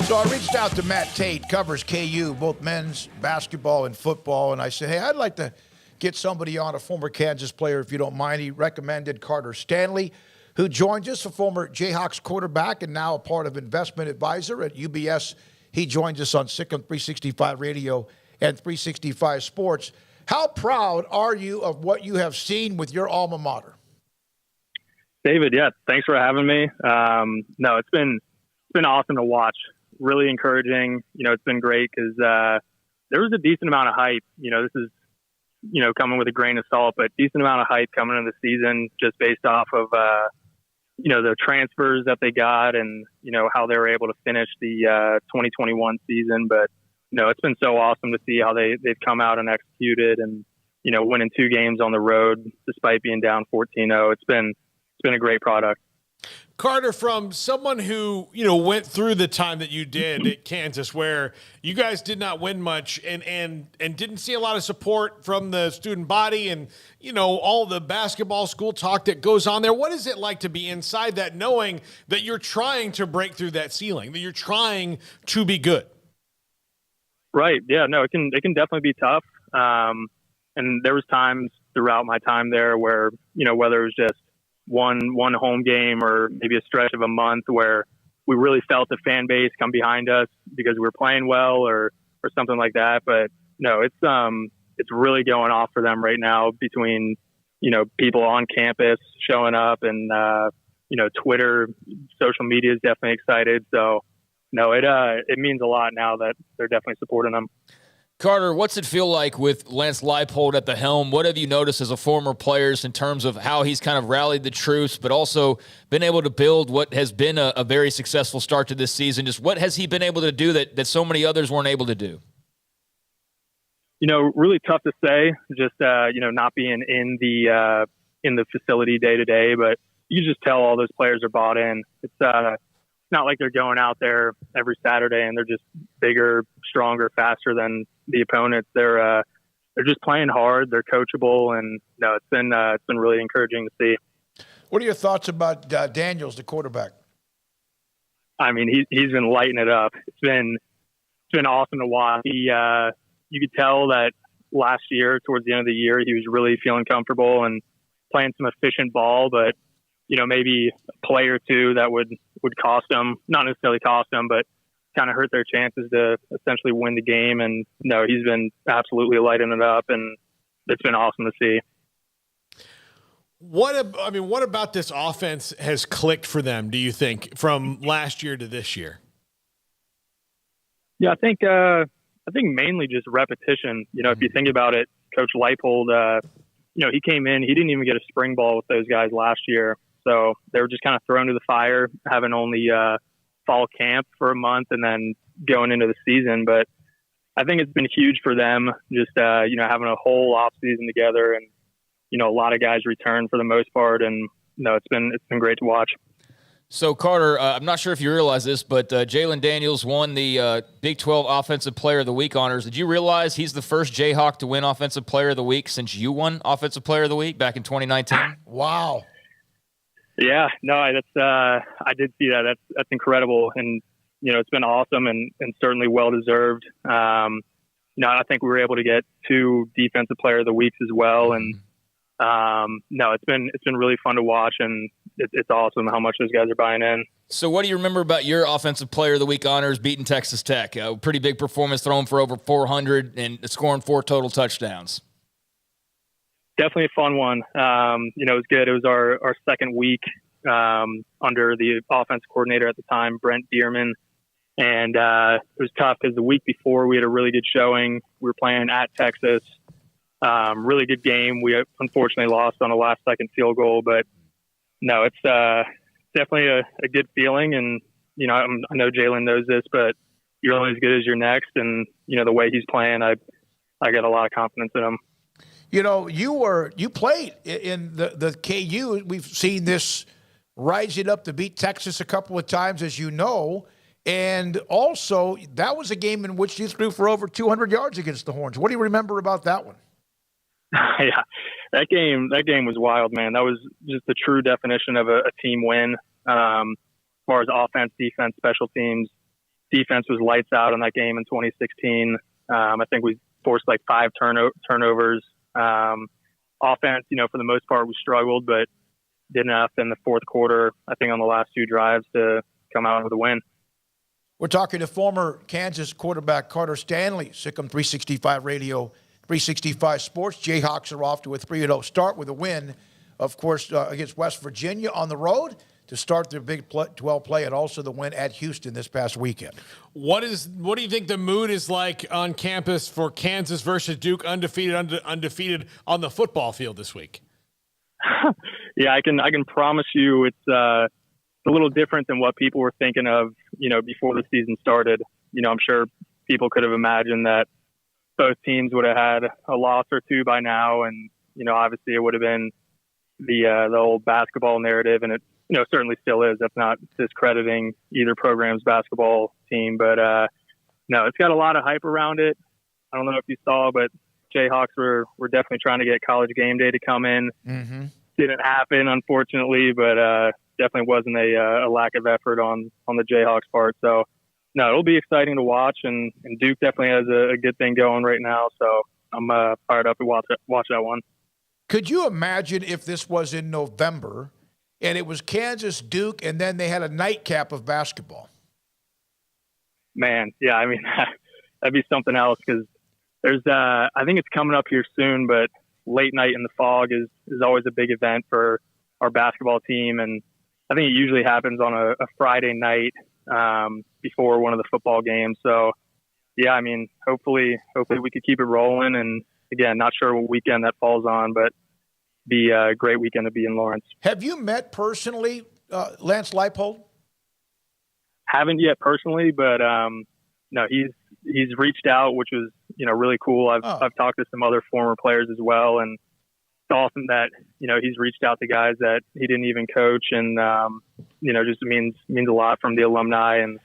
So I reached out to Matt Tate, covers KU, both men's basketball and football, and I said, hey, I'd like to get somebody on, a former Kansas player, if you don't mind. He recommended Carter Stanley, who joined us, a former Jayhawks quarterback and now a part of investment advisor at UBS. He joins us on Sick on 365 Radio and 365 Sports. How proud are you of what you have seen with your alma mater? David, yeah, thanks for having me. No, it's been awesome to watch. Really encouraging. It's been great because there was a decent amount of hype. This is, coming with a grain of salt, but decent amount of hype coming into the season just based off of, the transfers that they got and, how they were able to finish the 2021 season. But, it's been so awesome to see how they've come out and executed and, winning 2 games on the road despite being down 14-0. It's been a great product. Carter, from someone who, went through the time that you did at Kansas where you guys did not win much and didn't see a lot of support from the student body and, all the basketball school talk that goes on there. What is it like to be inside that, knowing that you're trying to break through that ceiling, that you're trying to be good? Right. Yeah, no, it can definitely be tough. And there was times throughout my time there where, whether it was just one home game or maybe a stretch of a month where we really felt the fan base come behind us because we were playing well or something like that. But no, it's really going off for them right now between, people on campus showing up and, Twitter, social media is definitely excited. So no, it means a lot now that they're definitely supporting them. Carter, what's it feel like with Lance Leipold at the helm? What have you noticed as a former player in terms of how he's kind of rallied the troops, but also been able to build what has been a very successful start to this season? Just what has he been able to do that so many others weren't able to do? Really tough to say, just, not being in the facility day to day, but you just tell all those players are bought in. It's not like they're going out there every Saturday and they're just bigger, stronger, faster than the opponents. They're just playing hard. They're coachable, and no, it's been really encouraging to see. What are your thoughts about Daniels, the quarterback? I mean, he's been lighting it up. It's been awesome to watch. You could tell that last year, towards the end of the year, he was really feeling comfortable and playing some efficient ball, but maybe a play or two that would cost them, not necessarily cost them, but kind of hurt their chances to essentially win the game. And no, he's been absolutely lighting it up, and it's been awesome to see. What about this offense has clicked for them, do you think, from last year to this year? Yeah, I think mainly just repetition. If you think about it, Coach Leipold, he came in, he didn't even get a spring ball with those guys last year. So they were just kind of thrown to the fire, having only fall camp for a month and then going into the season. But I think it's been huge for them, just, having a whole off season together and, a lot of guys return for the most part. And no, it's been great to watch. So, Carter, I'm not sure if you realize this, but Jalen Daniels won the Big 12 Offensive Player of the Week honors. Did you realize he's the first Jayhawk to win Offensive Player of the Week since you won Offensive Player of the Week back in 2019? Wow. Yeah, no, I did see that. That's incredible. And, it's been awesome and certainly well-deserved. I think we were able to get 2 Defensive Player of the Weeks as well. And, no, it's been really fun to watch, and it's awesome how much those guys are buying in. So what do you remember about your Offensive Player of the Week honors beating Texas Tech? A pretty big performance, throwing for over 400 and scoring 4 total touchdowns. Definitely a fun one. It was good. It was our second week under the offense coordinator at the time, Brent Bierman. And it was tough because the week before we had a really good showing. We were playing at Texas. Really good game. We unfortunately lost on a last-second field goal. But, no, it's definitely a good feeling. And, I know Jalen knows this, but you're only as good as your next. And, the way he's playing, I got a lot of confidence in him. You played in the KU. We've seen this rising up to beat Texas a couple of times, as you know. And also, that was a game in which you threw for over 200 yards against the Horns. What do you remember about that one? Yeah, that game was wild, man. That was just the true definition of a team win. As far as offense, defense, special teams, defense was lights out in that game in 2016. I think we forced like 5 turnovers. Offense, for the most part, we struggled, but did enough in the fourth quarter, I think, on the last 2 drives to come out with a win. We're talking to former Kansas quarterback Carter Stanley, Sikkim 365 Radio, 365 Sports. Jayhawks are off to a 3-0 start with a win, of course, against West Virginia on the road to start their Big 12 play, and also the win at Houston this past weekend. What do you think the mood is like on campus for Kansas versus Duke, undefeated on the football field this week? Yeah, I can promise you it's a little different than what people were thinking of, before the season started. I'm sure people could have imagined that both teams would have had a loss or 2 by now, and obviously it would have been the old basketball narrative, and it certainly still is. That's not discrediting either program's basketball team, but no, it's got a lot of hype around it. I don't know if you saw, but Jayhawks were definitely trying to get College Game Day to come in. Mm-hmm. Didn't happen, unfortunately, but definitely wasn't a lack of effort on the Jayhawks part. So, no, it'll be exciting to watch, and Duke definitely has a good thing going right now. So I'm fired up to watch that one. Could you imagine if this was in November and it was Kansas Duke, and then they had a nightcap of basketball? Man, yeah, I mean, that'd be something else, because there's I think it's coming up here soon, but late night in the fog is always a big event for our basketball team, and I think it usually happens on a Friday night before one of the football games. So yeah, I mean, hopefully we could keep it rolling, and again, not sure what weekend that falls on, but be a great weekend to be in Lawrence. Have you met personally Lance Leipold? Haven't yet personally, but no, he's reached out, which was really cool. I've talked to some other former players as well, and it's awesome that he's reached out to guys that he didn't even coach, and just means a lot from the alumni, and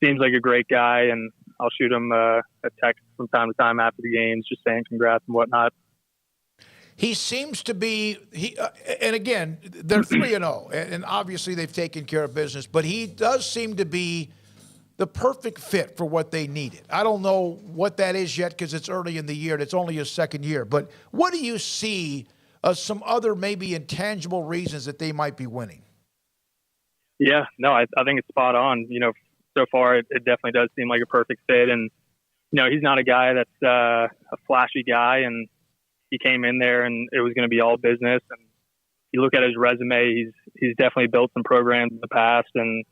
seems like a great guy. And I'll shoot him a text from time to time after the games, just saying congrats and whatnot. He seems to be and again, they're 3-0, and obviously they've taken care of business, but he does seem to be the perfect fit for what they needed. I don't know what that is yet, because it's early in the year and it's only his second year. But what do you see as some other maybe intangible reasons that they might be winning? Yeah, no, I think it's spot on. So far it definitely does seem like a perfect fit, and he's not a guy that's a flashy guy, and he came in there and it was going to be all business. And you look at his resume, he's definitely built some programs in the past and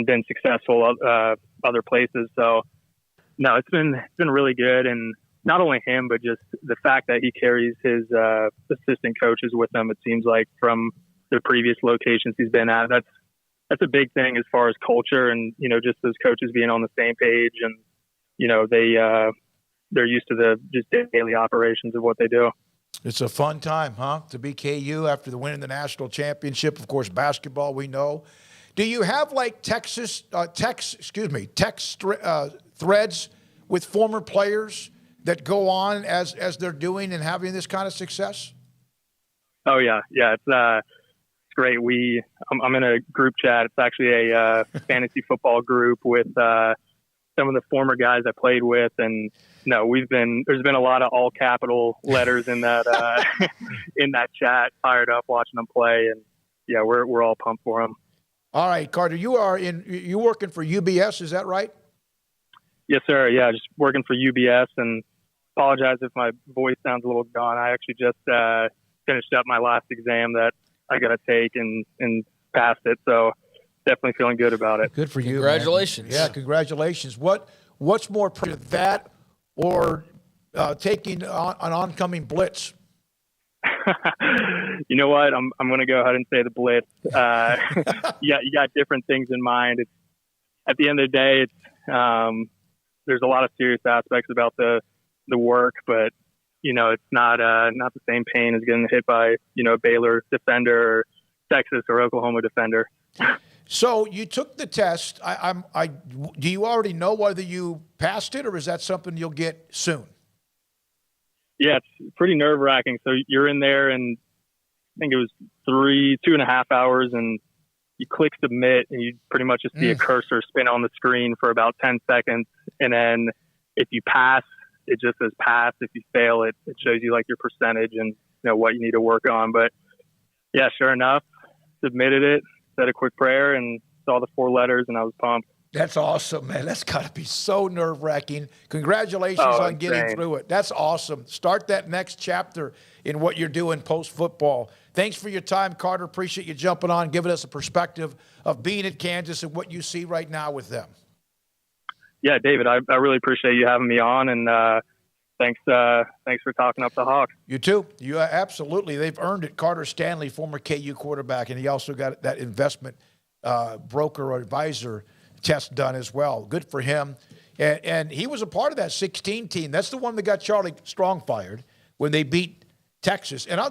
been successful other places. So no, it's been really good. And not only him, but just the fact that he carries his assistant coaches with him, it seems like, from the previous locations he's been at. That's a big thing as far as culture, and just those coaches being on the same page, and they're used to the just daily operations of what they do. It's a fun time, huh, to be KU after the win in the national championship. Of course, basketball, we know. Do you have like text threads with former players that go on as they're doing and having this kind of success? Oh yeah, it's great. I'm in a group chat. It's actually a fantasy football group with some of the former guys I played with, and no, there's been a lot of all capital letters in that in that chat. Fired up watching them play, and yeah, we're all pumped for them. All right, Carter, you working for UBS, is that right? Yes, sir. Yeah, just working for UBS, and apologize if my voice sounds a little gone. I actually just finished up my last exam that I got to take and passed it, so definitely feeling good about it. Good for you. Congratulations. Man. Yeah, congratulations. What's more impressive, that or taking an oncoming blitz? You know what? I'm going to go ahead and say the blitz. Yeah, you got different things in mind. It's, at the end of the day, it's there's a lot of serious aspects about the work, but it's not the same pain as getting hit by a Baylor defender or Texas or Oklahoma defender. So you took the test. Do you already know whether you passed it, or is that something you'll get soon? Yeah, it's pretty nerve-wracking. So you're in there, and I think it was 2.5 hours, and you click submit, and you pretty much just see a cursor spin on the screen for about 10 seconds. And then if you pass, it just says pass. If you fail, it shows you like your percentage and what you need to work on. But yeah, sure enough, submitted it, said a quick prayer, and saw the 4 letters, and I was pumped. That's awesome, man. That's got to be so nerve-wracking. Congratulations on getting through it. That's awesome. Start that next chapter in what you're doing post-football. Thanks for your time, Carter. Appreciate you jumping on, giving us a perspective of being at Kansas and what you see right now with them. Yeah, David, I really appreciate you having me on, and thanks for talking up the Hawks. You too. You absolutely. They've earned it. Carter Stanley, former KU quarterback, and he also got that investment broker or advisor test done as well. Good for him. And he was a part of that 16 team. That's the one that got Charlie Strong fired when they beat Texas. And I'll